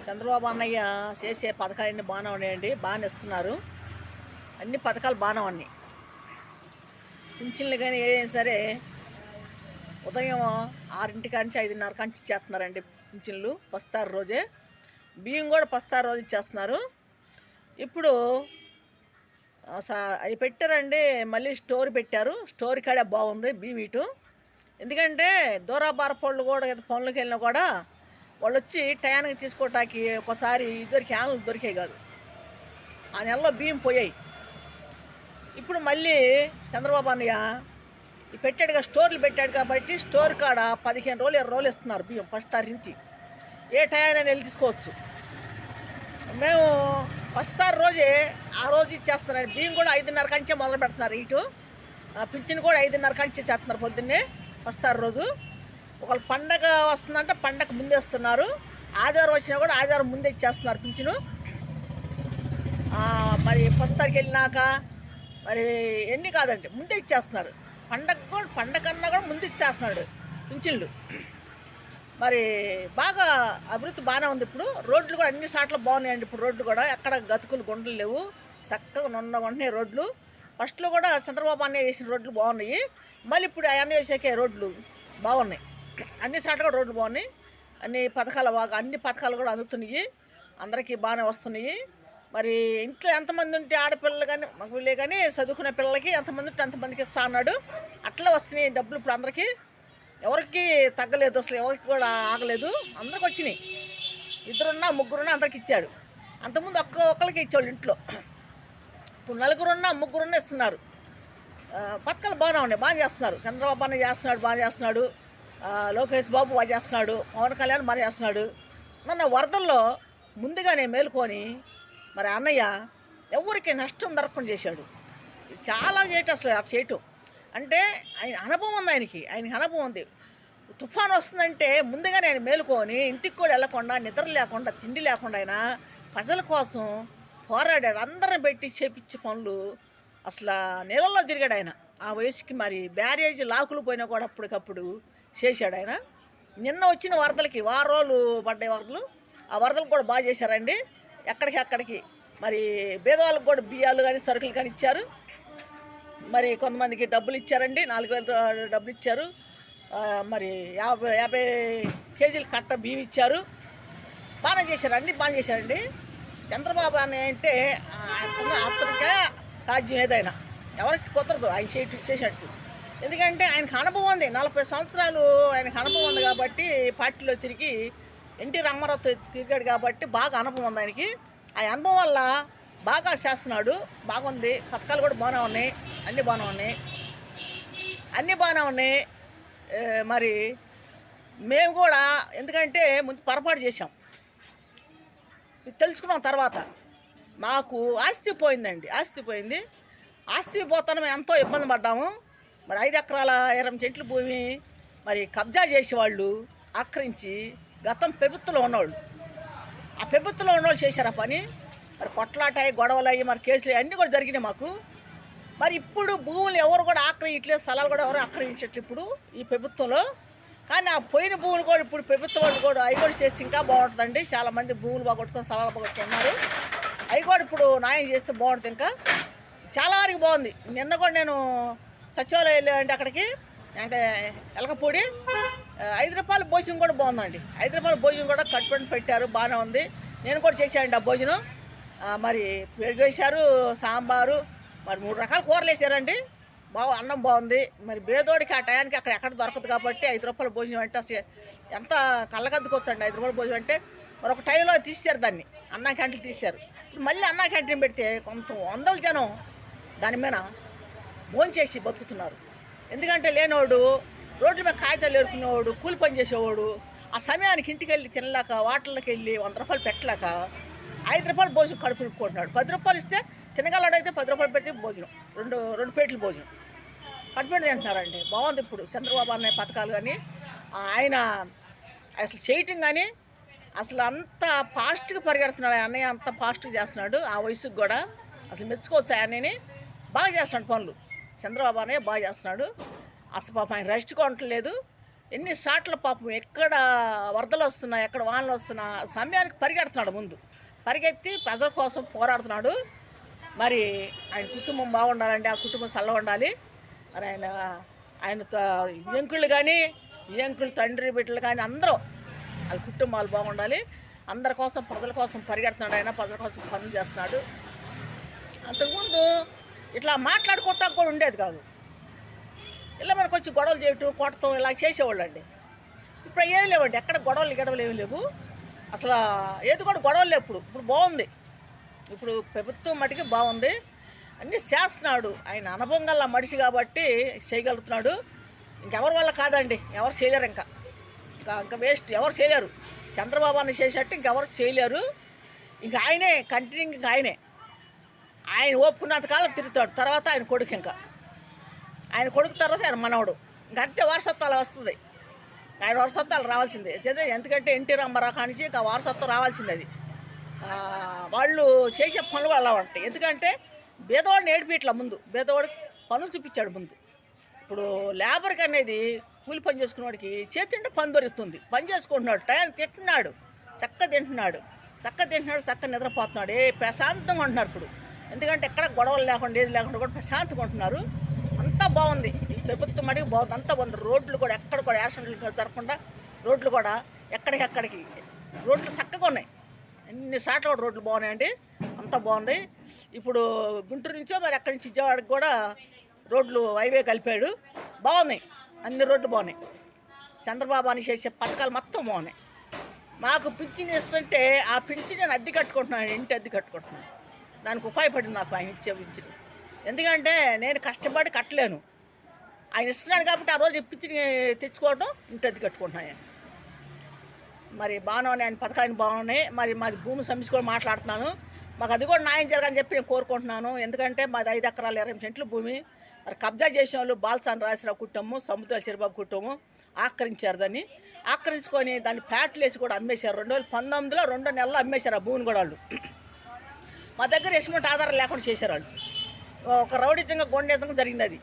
చంద్రబాబు అన్నయ్య చేసే పథకాలన్నీ బాగానే ఉన్నాయండి, బాగానే ఇస్తున్నారు. అన్ని పథకాలు బాగానే ఉన్నాయి. పింఛన్లు కానీ ఏదైనా సరే ఉదయం 6 కాంచి 5:30 కాంచి ఇచ్చేస్తున్నారండి పింఛన్లు పస్తారు రోజే. బియ్యం కూడా పస్తారు రోజు ఇచ్చేస్తున్నారు. ఇప్పుడు అవి పెట్టారండి, మళ్ళీ స్టోర్ పెట్టారు. స్టోర్ కాడే బాగుంది బియ్యం ఇటు. ఎందుకంటే దూరాభార పళ్ళు కూడా పనులకు వెళ్ళినా కూడా వాళ్ళు వచ్చి టయానికి తీసుకోవటానికి ఒకసారి ఇద్దరికి క్యాన్లు దొరికాయి కాదు, ఆ నెలలో బియ్యం పోయాయి. ఇప్పుడు మళ్ళీ చంద్రబాబు అన్నయ్య పెట్టాడుగా, స్టోర్లు పెట్టాడు కాబట్టి స్టోర్ కాడ 15 రోజులు 20 రోజులు ఇస్తున్నారు బియ్యం ఫస్ట్ నుంచి. ఏ టయాన్ని వెళ్ళి తీసుకోవచ్చు. మేము ఫస్ట్ రోజే ఆ రోజు ఇచ్చేస్తున్నారు. బియ్యం కూడా 5:30 కంచే మొదలు పెడుతున్నారు. ఇటు పింఛన్ కూడా 5:30 కంచే చేస్తున్నారు పొద్దున్నే ఫస్ట్ రోజు. ఒకళ్ళు పండగ వస్తుందంటే పండగ ముందే ఇస్తున్నారు. ఆదివారం వచ్చినా కూడా ఆదివారం ముందే ఇచ్చేస్తున్నారు పింఛను. మరి ఫస్ట్కి వెళ్ళినాక మరి ఎన్ని కాదండి ముందే ఇచ్చేస్తున్నారు. పండగ కన్నా కూడా ముందు ఇచ్చేస్తున్నాడు పింఛన్లు. మరి బాగా అభివృద్ధి బాగానే ఉంది. ఇప్పుడు రోడ్లు కూడా అన్ని సార్లు బాగున్నాయండి. ఇప్పుడు రోడ్లు కూడా ఎక్కడ గతుకులు గుండలు లేవు, చక్కగా ఉంటున్నాయి రోడ్లు. ఫస్ట్లో కూడా చంద్రబాబు అన్నయ్య వేసిన రోడ్లు బాగున్నాయి. మళ్ళీ ఇప్పుడు అవన్నీ వేసాకే రోడ్లు బాగున్నాయి. అన్ని సార్లు కూడా రోడ్లు బాగున్నాయి. అన్ని పథకాలు కూడా అందుతున్నాయి, అందరికీ బాగానే వస్తున్నాయి. మరి ఇంట్లో ఎంతమంది ఉంటే ఆడపిల్లలు కానీ మగపిల్లలే కానీ చదువుకునే పిల్లలకి ఎంతమంది ఉంటే అంతమందికి ఇస్తా అన్నాడు. అట్లా వస్తున్నాయి డబ్బులు. ఇప్పుడు అందరికీ ఎవరికి తగ్గలేదు, అసలు ఎవరికి కూడా ఆగలేదు, అందరికి వచ్చినాయి. 2 3 అందరికి ఇచ్చాడు. అంతకుముందు ఒక్కరికి ఇచ్చేవాళ్ళు ఇంట్లో. ఇప్పుడు 4 3 ఇస్తున్నారు. పథకాలు బాగానే ఉన్నాయి, బాగా చేస్తున్నారు. చంద్రబాబు అన్న చేస్తున్నాడు, బాగా చేస్తున్నాడు. లోకేష్ బాబు బాగా చేస్తున్నాడు. పవన్ కళ్యాణ్ బాగా చేస్తున్నాడు. మొన్న వరదల్లో ముందుగానే మేలుకొని మరి అన్నయ్య ఎవరికి నష్టం జరగకుండా చేశాడు. చాలా చేయటం అంటే ఆయన అనుభవం ఉంది. ఆయనకి అనుభవం ఉంది. తుఫాను వస్తుందంటే ముందుగానే ఆయన మేలుకొని ఇంటికి కూడా వెళ్ళకుండా, నిద్ర లేకుండా, తిండి లేకుండా ఆయన ప్రజల కోసం పోరాడాడు. అందరిని పెట్టి చేపించే పనులు అసలు నీళ్ళల్లో తిరిగాడు ఆయన. ఆ వయసుకి మరి బ్యారేజ్ లాకులు పోయినా కూడా అప్పటికప్పుడు చేశాడు ఆయన. నిన్న వచ్చిన వరదలకి 6 రోజులు పడ్డాయి వరదలు. ఆ వరదలు కూడా బాగా చేశారండి. ఎక్కడికి మరి పేదవాళ్ళకి కూడా బియ్యాలు కానీ సరుకులు కానీ ఇచ్చారు. మరి కొంతమందికి డబ్బులు ఇచ్చారండి, 4,000 డబ్బులు ఇచ్చారు. మరి 50 కేజీలు కట్ట బియ్యం ఇచ్చారు. బాగా చేశారు, అన్నీ బాగా చేశారండి. చంద్రబాబు అని అంటే అతనికే రాజ్యం ఏదైనా ఎవరికి కుదరదు ఆయన చేసేటట్టు. ఎందుకంటే ఆయనకు అనుభవం ఉంది, 40 సంవత్సరాలు ఆయనకు అనుభవం ఉంది కాబట్టి పార్టీలో తిరిగి ఎన్టీ రామారావుతో తిరిగాడు కాబట్టి బాగా అనుభవం ఉంది ఆయనకి. ఆ అనుభవం వల్ల బాగా చేస్తున్నాడు, బాగుంది. పథకాలు కూడా బాగానే ఉన్నాయి, అన్నీ బాగానే ఉన్నాయి. మరి మేము కూడా ఎందుకంటే ముందు పొరపాటు చేసాం, తెలుసుకున్నాం. తర్వాత మాకు ఆస్తి పోయిందండి, ఆస్తి పోతాను ఎంతో ఇబ్బంది పడ్డాము. మరి 5 ఎకరాల 20 సెంట్లు భూమి మరి కబ్జా చేసేవాళ్ళు ఆక్రమించి గతం ప్రభుత్వంలో ఉన్నవాళ్ళు, ఆ ప్రభుత్వంలో ఉన్నవాళ్ళు చేశారు ఆ పని. మరి కొట్లాటాయి, గొడవలు అయ్యి మరి కేసులు అన్నీ కూడా జరిగినాయి మాకు. మరి ఇప్పుడు భూములు ఎవరు కూడా ఆక్రమించలేదు, స్థలాలు కూడా ఎవరు ఆక్రమించట్లేదు ఇప్పుడు ఈ ప్రభుత్వంలో. కానీ ఆ పోయిన భూములు కూడా ఇప్పుడు ప్రభుత్వం వాళ్ళు కూడా అవి కూడా చేస్తే ఇంకా బాగుంటుందండి. చాలామంది భూములు బాగొట్టుకొని స్థలాలు బాగొట్టుకున్నారు. అవి కూడా ఇప్పుడు న్యాయం చేస్తే బాగుంటుంది. ఇంకా చాలా వరకు బాగుంది. నిన్న కూడా నేను సచివాలయం వెళ్ళానంటే అక్కడికి ఇంకా ఎలకపూడి 5 రూపాయల భోజనం కూడా బాగుందండి. 5 రూపాయల భోజనం కూడా కట్టుబడి పెట్టారు, బాగానే ఉంది. నేను కూడా చేశానండి ఆ భోజనం. మరి పెరుగు వేశారు, సాంబారు, మరి 3 రకాల కూరలు వేసారండి. అన్నం బాగుంది. మరి బేదోడికి ఆ టయానికి ఎక్కడ దొరకదు కాబట్టి 5 రూపాయల భోజనం అంటే అసలు ఎంత కళ్ళకద్దుకొచ్చండి 5 రూపాయల భోజనం అంటే. మరి ఒక టైంలో తీశారు దాన్ని, అన్నా క్యాంటీన్ తీశారు. మళ్ళీ అన్నా క్యాంటీన్ పెడితే కొంత 100 జనం దాని మీద భోంచేసి బతుకుతున్నారు. ఎందుకంటే లేనివాడు, రోడ్ల మీద కాగితాలు ఏరుకునేవాడు, కూలి పని చేసేవాడు ఆ సమయానికి ఇంటికి వెళ్ళి తినలేక, వాటర్లోకి వెళ్ళి 100 రూపాయలు పెట్టలేక 5 రూపాయల భోజనం కడుపు నింపుకుంటున్నాడు. 10 రూపాయలు ఇస్తే తినగలడైతే 10 రూపాయలు పెడితే భోజనం, రెండు ప్లేట్లు భోజనం కడుపుని తింటున్నారండి. బాగుంది ఇప్పుడు చంద్రబాబు అన్నయ్య పథకాలు. కానీ ఆయన అసలు చేయటం కానీ అసలు అంత ఫాస్ట్గా పరిగెడుతున్నాడు అన్నయ్య, అంత ఫాస్ట్గా చేస్తున్నాడు. ఆ వయసుకు కూడా అసలు మెచ్చుకోవచ్చు. ఆయనని బాగా చేస్తున్నాడు పనులు. చంద్రబాబు అన్నయ్య బాగా చేస్తున్నాడు. అసలు పాప ఆయన రెస్ట్ కొనట్లేదు. ఎన్నిసార్లు పాపం ఎక్కడ వరదలు వస్తున్నా, ఎక్కడ వానలు వస్తున్నా సమయానికి పరిగెడుతున్నాడు ముందు. పరిగెత్తి ప్రజల కోసం పోరాడుతున్నాడు. మరి ఆయన కుటుంబం బాగుండాలండి, ఆ కుటుంబం చల్లగా ఉండాలి. మరి ఆయన ఎంకుళ్ళు కానీ, ఎంకులు తండ్రి బిడ్డలు కానీ అందరూ వాళ్ళ కుటుంబాలు బాగుండాలి. అందరి కోసం, ప్రజల కోసం పరిగెడుతున్నాడు. ఆయన ప్రజల కోసం పనులు చేస్తున్నాడు. అంతకుముందు ఇట్లా మాట్లాడుకోవటం కూడా ఉండేది కాదు. ఇలా మనకు వచ్చి గొడవలు చేయటం, కొట్టడం ఇలా చేసేవాళ్ళు అండి. ఇప్పుడు ఏమి లేవండి, ఎక్కడ గొడవలు ఏమి లేవు. అసలు ఏది కూడా గొడవలు లేవు. ఇప్పుడు బాగుంది. ఇప్పుడు ప్రభుత్వం మటుకి బాగుంది, అన్నీ చేస్తున్నాడు. ఆయన అనుభవం గల మనిషి కాబట్టి చేయగలుగుతున్నాడు. ఇంకెవరి వల్ల కాదండి, ఎవరు చేయలేరు. ఇంకా వేస్ట్, ఎవరు చేయలేరు. చంద్రబాబు అని చేసేట్టు ఇంకెవరు చేయలేరు. ఇంక ఆయనే కంటిన్యూ, ఇంకా ఆయన ఓపుకున్నంత కాలం తిరుగుతాడు. తర్వాత ఆయన కొడుకు, ఆయన కొడుకు తర్వాత ఆయన మనవడు. ఇంకంతే వారసత్వాలు వస్తుంది. ఆయన వారసత్వాలు రావాల్సిందే. ఎందుకంటే ఎన్టీ రామారావు కానించి ఇంకా వారసత్వం రావాల్సింది. అది వాళ్ళు చేసే పనులు అలా ఉంటాయి. ఎందుకంటే బేదవాడిని ఏడిపిట్లా ముందు, బేదవాడికి పనులు చూపించాడు ముందు. ఇప్పుడు లేబర్కి అనేది కూలి పని చేసుకున్నవాడికి చేతింటే పని దొరుకుతుంది. పని చేసుకుంటున్నాడు, టయానికి తింటున్నాడు, చక్కగా తింటున్నాడు, చక్కగా నిద్రపోతున్నాడు. ప్రశాంతంగా ఉంటున్నారు ఇప్పుడు. ఎందుకంటే ఎక్కడ గొడవలు లేకుండా, ఏది లేకుండా కూడా ప్రశాంతంగా ఉంటున్నారు. అంతా బాగుంది. ఈ ప్రభుత్వం అడిగి బాగుంది, అంతా బాగుంది. రోడ్లు కూడా ఎక్కడ కూడా యాక్సిడెంట్లు జరగకుండా రోడ్లు కూడా ఎక్కడికి రోడ్లు చక్కగా ఉన్నాయి. ఎన్నిసార్లు కూడా రోడ్లు బాగున్నాయండి, అంతా బాగుంది. ఇప్పుడు గుంటూరు నుంచో మరి అక్కడి నుంచి విజయవాడకి కూడా రోడ్లు హైవే కలిపాడు. బాగున్నాయి, అన్ని రోడ్లు బాగున్నాయి. చంద్రబాబు అని చేసే పథకాలు మొత్తం బాగున్నాయి. మాకు పింఛన్ ఇస్తుంటే ఆ పింఛన్ నేను అద్దె కట్టుకుంటున్నాను, ఇంటి అద్దె కట్టుకుంటున్నాను. దానికి ఉపయోగపడింది నాకు ఆయన ఇచ్చే పింఛన్. ఎందుకంటే నేను కష్టపడి కట్టలేను, ఆయన ఇస్తున్నాడు కాబట్టి ఆ రోజు పింఛన్ తెచ్చుకోవడం, ఇంటి అద్దె కట్టుకుంటున్నాను. మరి బాగానే ఆయన పథకాన్ని బాగున్నాయి. మరి మాది భూమి సమస్య కూడా మాట్లాడుతున్నాను. మాకు అది కూడా న్యాయం జరగని చెప్పి నేను కోరుకుంటున్నాను. ఎందుకంటే మాది 5 ఎకరాల 20 సెంట్లు భూమి. మరి కబ్జా చేసిన వాళ్ళు బాలసాని రాజరావు కుటుంబం, సముద్ర చిరబాబు కుటుంబం ఆక్రమించారు. దాన్ని ఆక్రమించుకొని దాన్ని ప్యాట్లు వేసి కూడా అమ్మేశారు. 2019లో 2 నెలలు అమ్మేశారు ఆ భూమిని కూడా వాళ్ళు. మా దగ్గర ఎస్టిమేట్ ఆధారం లేకుండా చేశారు వాళ్ళు. ఒక రౌడీజంగా గొండేజంగా జరిగింది అది.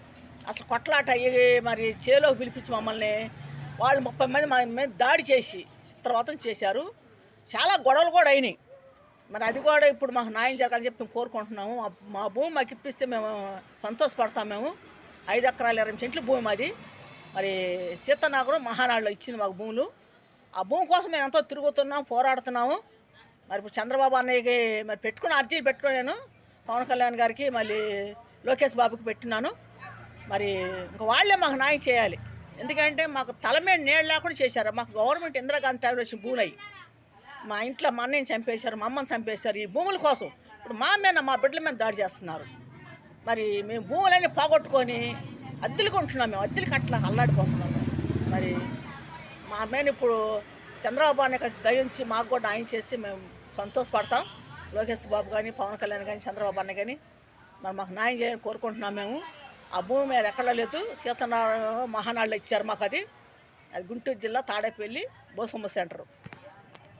అసలు కొట్లాట అయ్యి మరి చేలోకి పిలిపించి మమ్మల్ని వాళ్ళు 30 మంది మా మీద దాడి చేసి చిత్రవతం చేశారు. చాలా గొడవలు కూడా అయినాయి. మరి అది కూడా ఇప్పుడు మాకు న్యాయం జరగాలని చెప్పి మేము కోరుకుంటున్నాము. మా భూమి మాకు ఇప్పిస్తే మేము సంతోషపడతాం. మేము 5 ఎకరాల 20 సెంట్లు భూమి మాది. మరి సీతానగరం మహానాడులో ఇచ్చింది మాకు భూములు. ఆ భూమి కోసం మేము ఎంతో తిరుగుతున్నాము, పోరాడుతున్నాము. మరి ఇప్పుడు చంద్రబాబు అన్నయ్యకి మరి పెట్టుకుని అర్జీలు పెట్టుకున్నాను. పవన్ కళ్యాణ్ గారికి, మళ్ళీ లోకేష్ బాబుకి పెట్టినాను. మరి ఇంకా వాళ్ళే మాకు న్యాయం చేయాలి. ఎందుకంటే మాకు తల మీద నీళ్ళు లేకుండా చేశారు. మాకు గవర్నమెంట్ ఇందిరాగాంధీ టైంలో వచ్చిన భూములు అయ్యి మా ఇంట్లో మా అన్నయ్యని చంపేశారు, మా అమ్మని చంపేశారు. ఈ భూముల కోసం ఇప్పుడు మా బిడ్డల మీద దాడి చేస్తున్నారు. మరి మేము భూములన్నీ పోగొట్టుకొని అద్దెలు కొంటున్నాము. మేము అద్దెలు కట్టలా అల్లాడిపోతున్నాము. మరి మా మీద ఇప్పుడు చంద్రబాబు అనే దయించి మాకు కూడా న్యాయం చేస్తే మేము సంతోషపడతాం. లోకేష్ బాబు కానీ, పవన్ కళ్యాణ్ కానీ, చంద్రబాబు అన్న కానీ మరి మాకు న్యాయం చేయాలని కోరుకుంటున్నాం. మేము ఆ భూమి మీద ఎక్కడ లేదు, సీతానగరం మహానాడులో ఇచ్చారు మాకు. అది గుంటూరు జిల్లా తాడేపల్లి బోసమ్మ సెంటరు.